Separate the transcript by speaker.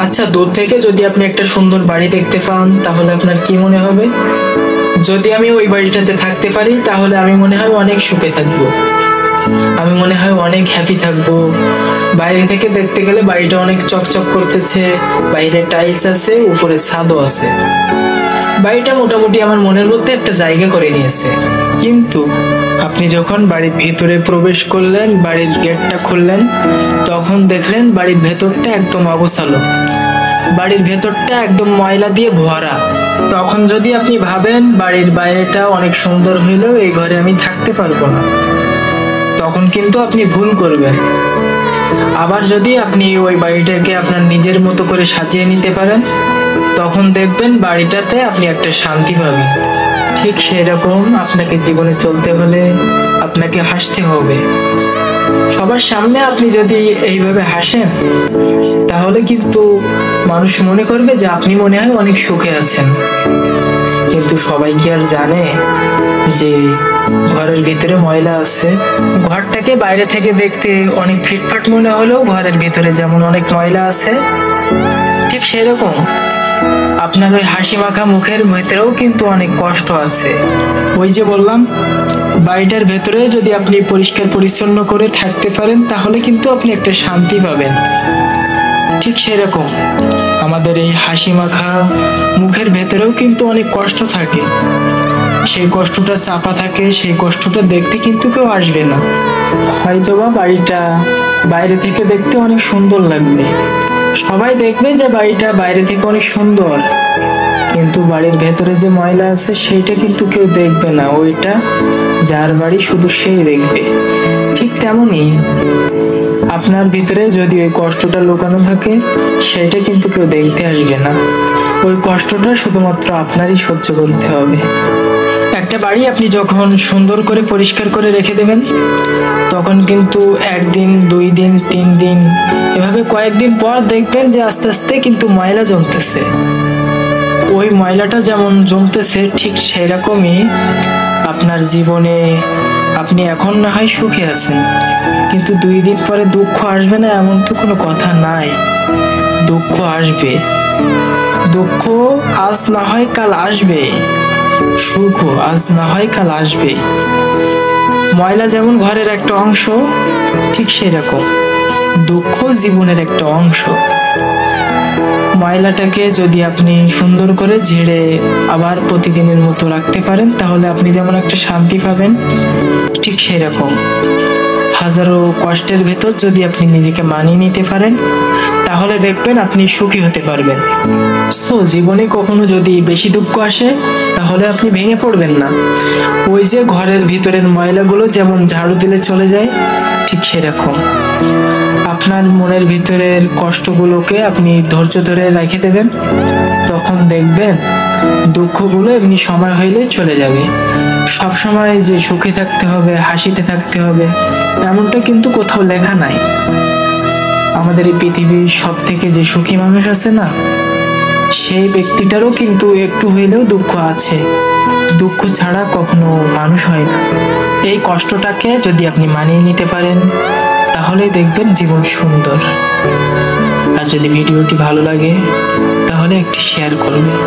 Speaker 1: আচ্ছা, দূর থেকে যদি আপনি একটা সুন্দর বাড়ি দেখতে পান তাহলে আপনার কি মনে হবে? যদি আমি ওই বাড়িটাতে থাকতে পারি তাহলে আমি মনে হয় অনেক সুখে থাকবো, আমি মনে হয় অনেক হ্যাপি থাকবো। বাইরে থেকে দেখতে গেলে বাড়িটা অনেক চকচক করতেছে, বাইরে টাইলস আছে, উপরে ছাদও আছে। বাড়িটা মোটামুটি আমার মনের মধ্যে একটা জায়গা করে নিয়েছে। কিন্তু আপনি যখন বাড়ির ভিতরে প্রবেশ করলেন, বাড়ির গেটটা খুললেন, তখন দেখলেন বাড়ির ভেতরটা একদম অগোছালো, বাড়ির ভেতরটা একদম ময়লা দিয়ে ভরা। তখন যদি আপনি ভাবেন বাড়ির বাইরেটা অনেক সুন্দর হইলেও এই ঘরে আমি থাকতে পারবো না, তখন কিন্তু আপনি ভুল করবেন। আবার যদি আপনি ওই বাড়িটাকে আপনার নিজের মতো করে সাজিয়ে নিতে পারেন, তখন দেখবেন বাড়িটাতে আপনি একটা শান্তি পাবেন। ঠিক সেরকম আপনাকে জীবনে চলতে হলে আপনাকে হাসতে হবে। সবার সামনে আপনি যদি এইভাবে হাসেন তাহলে কিন্তু মানুষ মনে করবে যে আপনি মনে হয় অনেক সুখে আছেন। কিন্তু সবাই কি আর জানে যে ঘরের ভিতরে ময়লা আছে? ঘরটাকে বাইরে থেকে দেখতে অনেক ফিটফাট মনে হলেও ঘরের ভিতরে যেমন অনেক ময়লা আছে, ঠিক সেরকম আপনার ওই হাসি মাখা মুখের ভেতরেও কিন্তু অনেক কষ্ট আছে। ওই যে বললাম, বাড়িটার ভেতরে যদি আপনি পরিষ্কার পরিচ্ছন্ন করে থাকতে পারেন তাহলে কিন্তু আপনি একটা শান্তি পাবেন। ঠিক সেরকম আমাদের এই হাসি মাখা মুখের ভেতরেও কিন্তু অনেক কষ্ট থাকে, সেই কষ্টটা চাপা থাকে, সেই কষ্টটা দেখতে কিন্তু কেউ আসবে না। হয়তোবা বাড়িটা বাইরে থেকে দেখতে অনেক সুন্দর লাগবে, সবাই দেখবে যে বাড়িটা বাইরে থেকে অনেক সুন্দর, কিন্তু বাড়ির ভেতরে যে ময়লা আছে সেইটা কিন্তু কেউ দেখবে না, ওইটা যার বাড়ি শুধু সেই দেখবে। ঠিক তেমনই আপনার ভিতরে যদি ওই কষ্টটা লুকানো থাকে সেটা কিন্তু কেউ দেখতে আসবে না, ওই কষ্টটা শুধুমাত্র আপনারই সহ্য করতে হবে। একটা বাড়ি আপনি যখন সুন্দর করে পরিষ্কার করে রেখে দেবেন তখন কিন্তু একদিন, 2 দিন, 3 দিন, এভাবে কয়েকদিন পর দেখবেন যে আস্তে আস্তে কিন্তু ময়লা জমতেছে। ওই ময়লাটা যেমন জমতেছে ঠিক সেরকমই আপনার জীবনে আপনি এখন না হয় সুখে আছেন, কিন্তু 2 দিন পরে দুঃখ আসবে না এমন তো কোনো কথা নাই। দুঃখ আসবে, দুঃখ আজ না হয় কাল আসবে, সুখ আজ না হয় কাল আসবে। ময়লা যেমন ঘরের একটা অংশ, ঠিক সেরকম দুঃখ জীবনের একটা অংশ। ময়লাটাকে যদি আপনি সুন্দর করে ঝেড়ে আবার প্রতিদিনের মতো রাখতে পারেন তাহলে আপনি যেমন একটা শান্তি পাবেন, ঠিক সেরকম হাজারো কষ্টের ভেতর যদি আপনি নিজেকে মানিয়ে নিতে পারেন তাহলে দেখবেন আপনি সুখী হতে পারবেন। তো জীবনে কখনো যদি বেশি দুঃখ আসে তাহলে আপনি ভেঙে পড়বেন না। ওই যে ঘরের ভিতরের ময়লাগুলো যেমন ঝাড়ু দিলে চলে যায়, ঠিক সেরকম আপনার মনের ভিতরের কষ্টগুলোকে আপনি ধৈর্য ধরে রেখে দেবেন, তখন দেখবেন দুঃখগুলো এমনি সময় হইলে চলে যাবে। সবসময় যে সুখে থাকতে হবে, হাসিতে থাকতে হবে এমনটা কিন্তু কোথাও লেখা নাই। আমাদের এই পৃথিবীর সব থেকে যে সুখী মানুষ আছে না, সেই ব্যক্তিটারও কিন্তু একটু হইলেও দুঃখ আছে, দুঃখ ছাড়া কখনো মানুষ হয় না। এই কষ্টটাকে যদি আপনি মানিয়ে নিতে পারেন তাহলে দেখবেন জীবন সুন্দর। আর যদি ভিডিওটি ভালো লাগে তাহলে একটি শেয়ার করবেন।